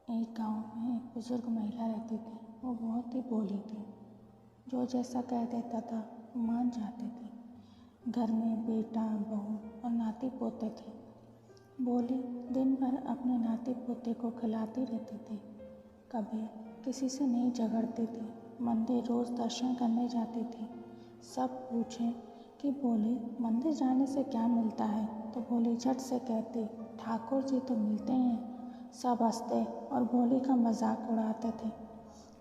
एक गांव में एक बुजुर्ग महिला रहती थी। वो बहुत ही भोली थी। जो जैसा कह देता था मान जाती थी। घर में बेटा बहू और नाती पोते थे। भोली दिन भर अपने नाती पोते को खिलाती रहती थी। कभी किसी से नहीं झगड़ती थी। मंदिर रोज़ दर्शन करने जाती थी। सब पूछें कि भोली मंदिर जाने से क्या मिलता है तो भोली झट से कहती, ठाकुर जी तो मिलते हैं। सब हंसते और भोली का मजाक उड़ाते थे।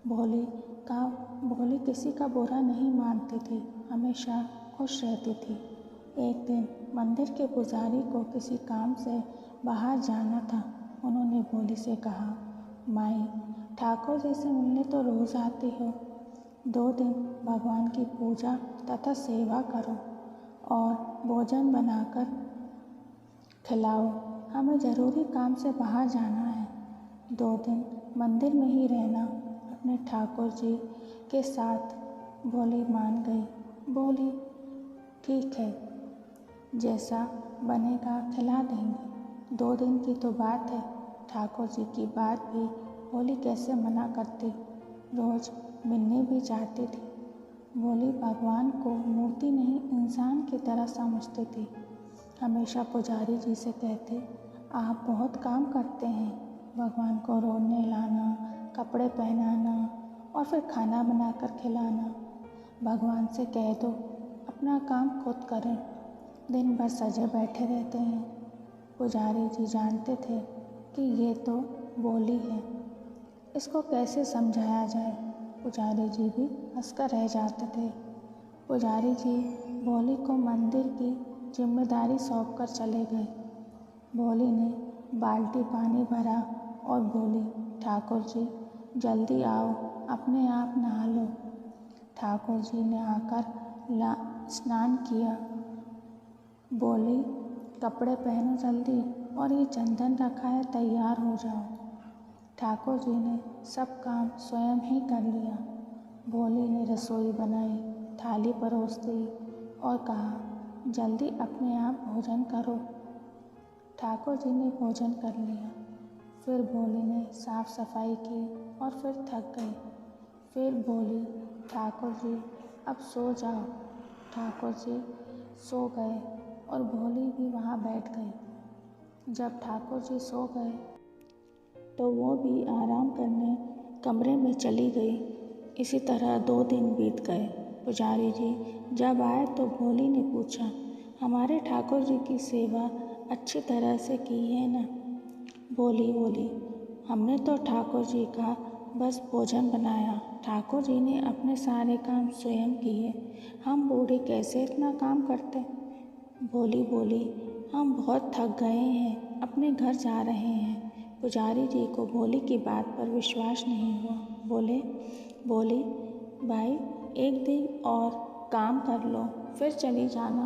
भोली किसी का बुरा नहीं मानती थी, हमेशा खुश रहती थी। एक दिन मंदिर के पुजारी को किसी काम से बाहर जाना था। उन्होंने भोली से कहा, माई, ठाकुर जी से मिलने तो रोज़ आती हो। 2 दिन भगवान की पूजा तथा सेवा करो और भोजन बनाकर खिलाओ। हमें ज़रूरी काम से बाहर जाना है। 2 दिन मंदिर में ही रहना। अपने ठाकुर जी के साथ भोली मान गई। बोली, ठीक है, जैसा बनेगा खिला देंगे। 2 दिन की तो बात है। ठाकुर जी की बात भी भोली कैसे मना करती। रोज़ मिलने भी चाहती थी। भोली भगवान को मूर्ति नहीं इंसान की तरह समझती थी। हमेशा पुजारी जी से कहते, आप बहुत काम करते हैं। भगवान को रोने लाना, कपड़े पहनाना और फिर खाना बनाकर खिलाना। भगवान से कह दो अपना काम खुद करें। दिन भर सजे बैठे रहते हैं। पुजारी जी जानते थे कि ये तो भोली है, इसको कैसे समझाया जाए। पुजारी जी भी हंसकर रह जाते थे। पुजारी जी भोली को मंदिर की जिम्मेदारी सौंप कर चले गए। भोली ने बाल्टी पानी भरा और बोली, ठाकुर जी जल्दी आओ, अपने आप नहा लो। ठाकुर जी ने आकर स्नान किया। बोली, कपड़े पहनो जल्दी और ये चंदन रखा है, तैयार हो जाओ। ठाकुर जी ने सब काम स्वयं ही कर लिया। भोली ने रसोई बनाई, थाली परोस दी और कहा, जल्दी अपने आप भोजन करो। ठाकुर जी ने भोजन कर लिया। फिर भोली ने साफ सफाई की और फिर थक गई। फिर बोली, ठाकुर जी अब सो जाओ। ठाकुर जी सो गए और भोली भी वहाँ बैठ गई। जब ठाकुर जी सो गए तो वो भी आराम करने कमरे में चली गई। इसी तरह 2 दिन बीत गए। पुजारी जी जब आए तो भोली ने पूछा, हमारे ठाकुर जी की सेवा अच्छी तरह से की है ना? भोली बोली, हमने तो ठाकुर जी का बस भोजन बनाया। ठाकुर जी ने अपने सारे काम स्वयं किए। हम बूढ़े कैसे इतना काम करते? भोली बोली, हम बहुत थक गए हैं, अपने घर जा रहे हैं। पुजारी जी को भोली की बात पर विश्वास नहीं हुआ। बोली, भाई 1 दिन और काम कर लो, फिर चली जाना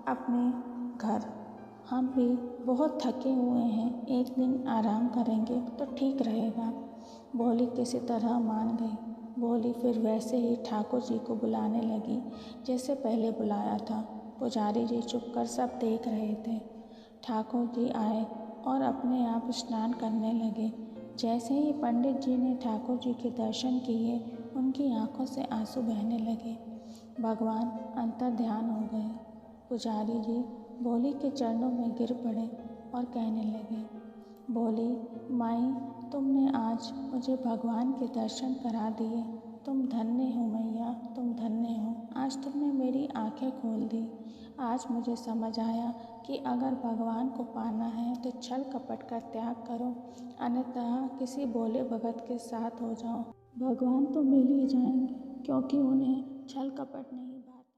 अपने घर। हम भी बहुत थके हुए हैं, 1 दिन आराम करेंगे तो ठीक रहेगा। भोली किसी तरह मान गई। भोली फिर वैसे ही ठाकुर जी को बुलाने लगी जैसे पहले बुलाया था। पुजारी जी चुपकर सब देख रहे थे। ठाकुर जी आए और अपने आप स्नान करने लगे। जैसे ही पंडित जी ने ठाकुर जी के दर्शन किए, उनकी आंखों से आंसू बहने लगे। भगवान अंतर्ध्यान हो गए। पुजारी जी भोली के चरणों में गिर पड़े और कहने लगे, भोली माई, तुमने आज मुझे भगवान के दर्शन करा दिए। तुम धन्य हो मैया, तुम धन्य हो। आज तुमने मेरी आंखें खोल दी। आज मुझे समझ आया कि अगर भगवान को पाना है तो छल कपट का त्याग करो, अन्यथा किसी भोले भगत के साथ हो जाओ। भगवान तो मिल ही जाएंगे, क्योंकि उन्हें छल कपट नहीं